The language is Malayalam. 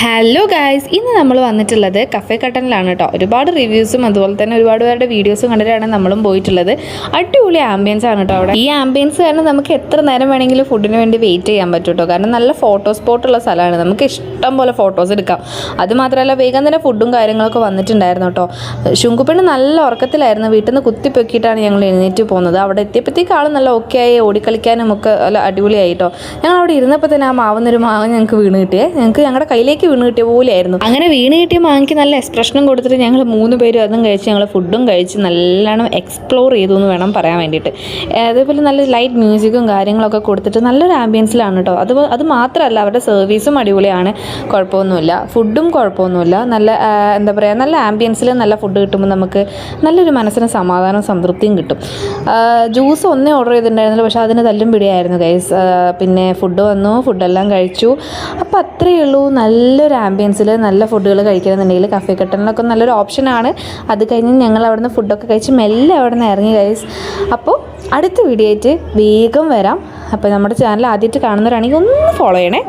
ഹലോ ഗായ്സ്, ഇന്ന് നമ്മൾ വന്നിട്ടുള്ളത് കഫേ കട്ടനിലാണ് കേട്ടോ. ഒരുപാട് റിവ്യൂസും അതുപോലെ തന്നെ ഒരുപാട് പേരുടെ വീഡിയോസും കണ്ടിട്ടാണ് നമ്മളും പോയിട്ടുള്ളത്. അടിപൊളി ആംബിയൻസ് ആണ് കേട്ടോ അവിടെ. ഈ ആംബിയൻസ് കാരണം നമുക്ക് എത്ര നേരം വേണമെങ്കിലും ഫുഡിന് വേണ്ടി വെയിറ്റ് ചെയ്യാൻ പറ്റും കേട്ടോ. കാരണം നല്ല ഫോട്ടോ സ്പോട്ടുള്ള സ്ഥലമാണ്, നമുക്ക് ഇഷ്ടം പോലെ ഫോട്ടോസ് എടുക്കാം. അതുമാത്രമല്ല വേഗം തന്നെ ഫുഡും കാര്യങ്ങളൊക്കെ വന്നിട്ടുണ്ടായിരുന്നു കേട്ടോ. ശുങ്കുപ്പെണ്ണ് നല്ല ഉറക്കത്തിലായിരുന്നു, വീട്ടിൽ നിന്ന് കുത്തിപ്പൊക്കിയിട്ടാണ് ഞങ്ങൾ എഴുന്നേറ്റ് പോകുന്നത്. അവിടെ എത്തിയപ്പോഴത്തേക്ക് ആൾ നല്ല ഓക്കെ ആയി, ഓടിക്കളിക്കാനും ഒക്കെ നല്ല അടിപൊളിയായി കേട്ടോ. ഞങ്ങൾ അവിടെ ഇരുന്നപ്പോൾ തന്നെ ആ മാവുന്നൊരു മാവ് ഞങ്ങൾക്ക് വീണ് കിട്ടിയേ, ഞങ്ങളുടെ കയ്യിലേക്ക് വീണ് കിട്ടിയ പോലെയായിരുന്നു. അങ്ങനെ വീണ് കിട്ടിയ മാങ്ങയ്ക്ക് നല്ല എക്സ്പ്രഷനും കൊടുത്തിട്ട് ഞങ്ങൾ 3 പേരും അതും കഴിച്ച് ഞങ്ങൾ ഫുഡും കഴിച്ച് നല്ലോണം എക്സ്പ്ലോർ ചെയ്തു എന്ന് വേണം പറയാൻ വേണ്ടിയിട്ട്. അതേപോലെ നല്ല ലൈറ്റ് മ്യൂസിക്കും കാര്യങ്ങളൊക്കെ കൊടുത്തിട്ട് നല്ലൊരു ആംബിയൻസിലാണ് കേട്ടോ. അത് മാത്രമല്ല അവരുടെ സർവീസും അടിപൊളിയാണ്, കുഴപ്പമൊന്നുമില്ല. ഫുഡും കുഴപ്പമൊന്നുമില്ല. നല്ല എന്താ പറയുക, നല്ല ആംബിയൻസിൽ നല്ല ഫുഡ് കിട്ടുമ്പോൾ നമുക്ക് നല്ലൊരു മനസ്സിന് സമാധാനവും സംതൃപ്തിയും കിട്ടും. ജ്യൂസ് ഒന്നേ ഓർഡർ ചെയ്തിട്ടുണ്ടായിരുന്നില്ല, പക്ഷേ അതിന് തല്ലും പിടിയായിരുന്നു ഗൈസ്. പിന്നെ ഫുഡ് വന്നു, ഫുഡെല്ലാം കഴിച്ചു. അപ്പോൾ അത്രയേ ഉള്ളൂ. നല്ലൊരു ആംബിയൻസിൽ നല്ല ഫുഡുകൾ കഴിക്കണമെന്നുണ്ടെങ്കിൽ കഫേ കട്ടനിലൊക്കെ നല്ലൊരു ഓപ്ഷനാണ്. അത് കഴിഞ്ഞ് ഞങ്ങൾ അവിടുന്ന് ഫുഡൊക്കെ കഴിച്ച് മെല്ലെ അവിടെ നിന്ന് ഇറങ്ങി ഗൈസ്. അപ്പോൾ അടുത്ത വീഡിയോ ആയിട്ട് വേഗം വരാം. അപ്പോൾ നമ്മുടെ ചാനൽ ആദ്യമായിട്ട് കാണുന്നവരാണെങ്കിൽ ഒന്ന് ഫോളോ ചെയ്യണേ.